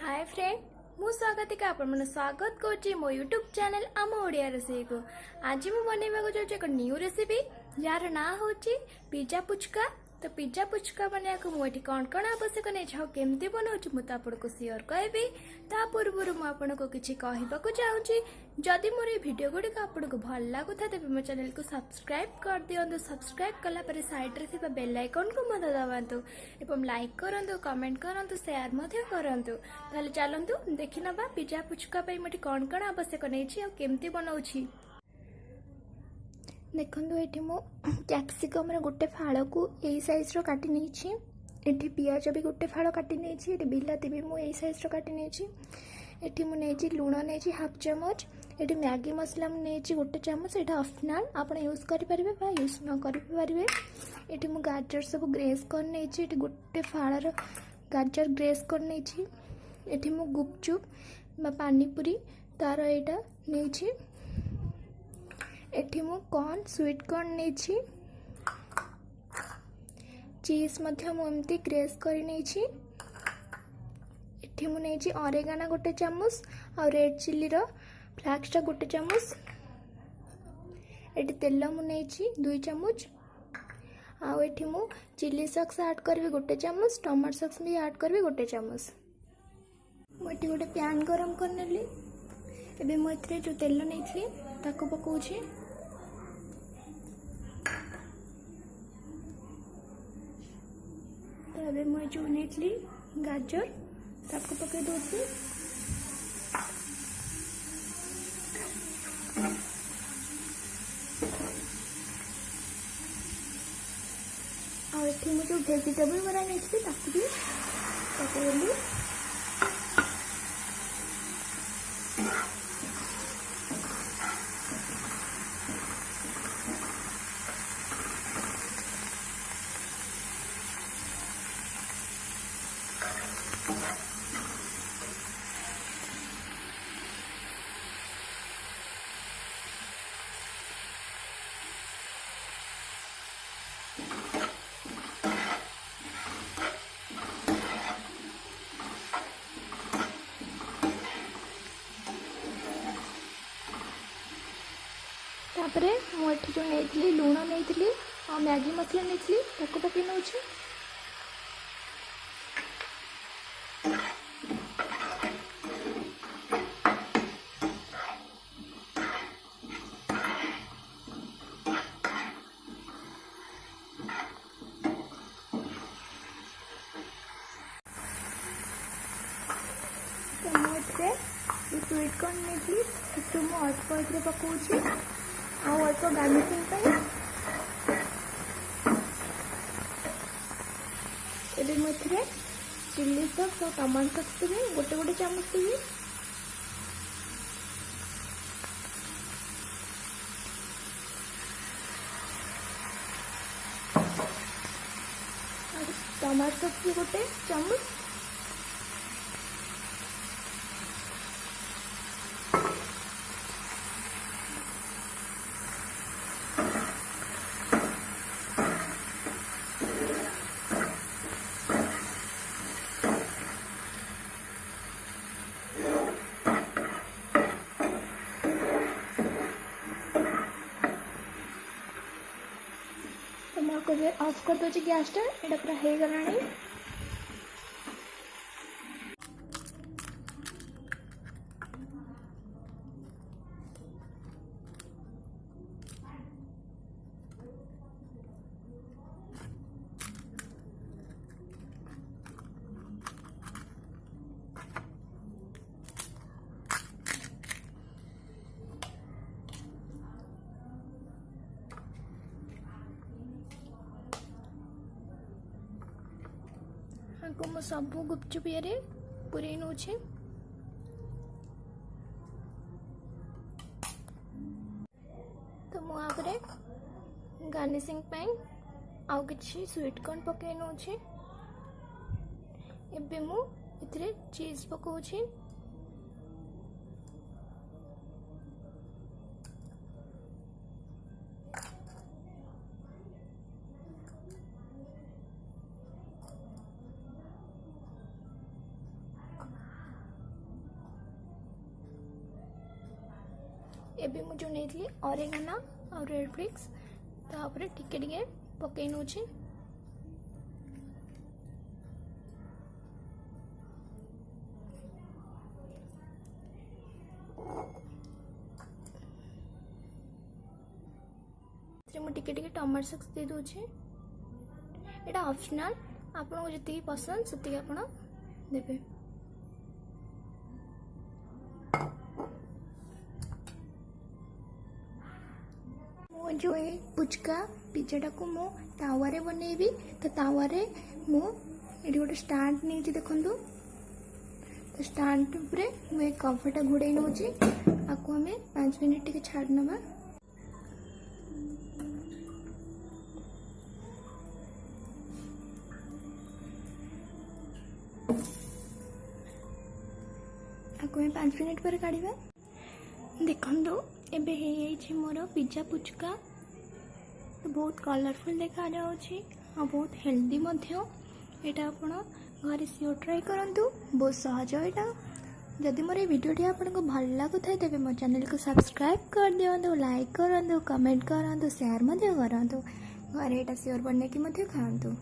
Hi friend मु स्वागतिका आपण स्वागत करुच्ची मो यूट्यूब चैनल आम ओडिया रोसई को। आज मु बनवाक चाहूँ एक न्यू रेसिपी जार ना हूँ पिज्जा पुचका। तो पिज्जा पुचका बनवाक मुझे कौन कौन आवश्यक नहीं केमती बनाऊँ मुझे आपको सेयर कहि। ता पूर्व मुझे किसी कहवाक चाहूँगी जदि मोर भिडियो गुड़िक आपको भल लगुता तेज मो चैनल को सब्सक्राइब कर दिंतु। सब्सक्राइब कलापर साइड रे बेल आइकन को मत दबातु एवं लाइक करूँ कमेंट करूँ शेयर करूँ। ताले चलतु देखि नबा पिज्जा पुचका मुझे कौन कौन आवश्यक नहीं केमती बनाऊँ। देखो ये मो कैप्सिकम गोटे फाड़ को यही साइज रो काटी नहीं। ये पियाज भी गोटे फाड़ काटी नहीं। बिलाती भी मुझे साइज रो काटी नहीं। ये मुझे लुण नहीं हाफ चामच। ये मैगी मसला मुझे गोटे चामच। यहाँ ऑप्शनल आप यूज करेंगे बा यूज न करेंगे। ये मुझे गाजर सब ग्रेस कर नहीं। गोटे फाड़ गाजर ग्रेस कर नहीं। ये मु गुपचुप पानीपुरी तार यहाँ नहीं। एठी मु कॉर्न स्वीट कॉर्न नहीं। चीज एमती ग्रेस कर नहीं। एठी मु नहीं ऑरेगानो गोटे चामच और रेड चिल्ली रो फ्लैक्स गोटे चामच। एठी तेल मु नहीं 2 चामच। आठी मु चिल्ली सॉस ऐड करी गोटे चामच। टमाटो सॉस भी ऐड करी गोटे चामच। मुझे गोटे पैन गरम कर नेली। एबे मुझे जो तेल नहीं ताको पकाउछि। तबे मुझे जो नहीं गाजर ताको पके दूसरी। और ये मुझे वेजिटेबल बना नहीं ताको भी पकेली। तापरे मुझे जो नहीं लुण नहीं और मैगी मसला नहीं ताको पकई नौ। मुझे स्वीट कॉर्न नहीं तो मुझे अल्प ये पकाऊँ अल्प गार्निशिंग ये मुझे चिल्ली सॉस और टमाटो सॉस भी गोटे गोटे चामच देवी। टमाटो सॉस भी गोटे चामच। तो ऑफ कर दो गैस टा ये पूरा हो गलानी। को सब गुपचुप ये पूरे नौ। तो मुझे गार्निशिंग आउ कि स्वीट कॉर्न पकई नौ। एबे मु इथरे चीज पकाउछि। एबे मु जो नहीं ऑरेगानो और रेड फ्लेक्स तापर टिके टिके पकई नौछि। मु टिके टिके टमाटो सॉस दे दूछि। एटा ऑप्शनल, आपन जति पसंद सेति आपन देबे। जो ये पुचका पिज्जाटा को मु तावारे बनैबी तो तावारे मु एटी गोटे स्टैंड नहीं देखु तो स्टैंड उपरे मु कपड़ा घोड़े नौची आपको हमें 5 मिनट टिके छाड़ नबा। आपको हमें 5 मिनट पर काढ़ा देखो एबे हे मोर पिज्जा पुचका तो बहुत कलरफुल देखा जाउछि आ बहुत हेल्दी मध्य। एटा आपण घरे सियो ट्राई करंतु, बहुत सहज एटा। जदि मोर वीडियोटी आपको भल लागुଥାଏ तेबे मो चैनल को सब्सक्राइब कर दियंतु, लाइक करंतु, कमेंट करंतु, शेयर मध्य करंतु। घरे एटा सियोर बने कि मध्य खांतु।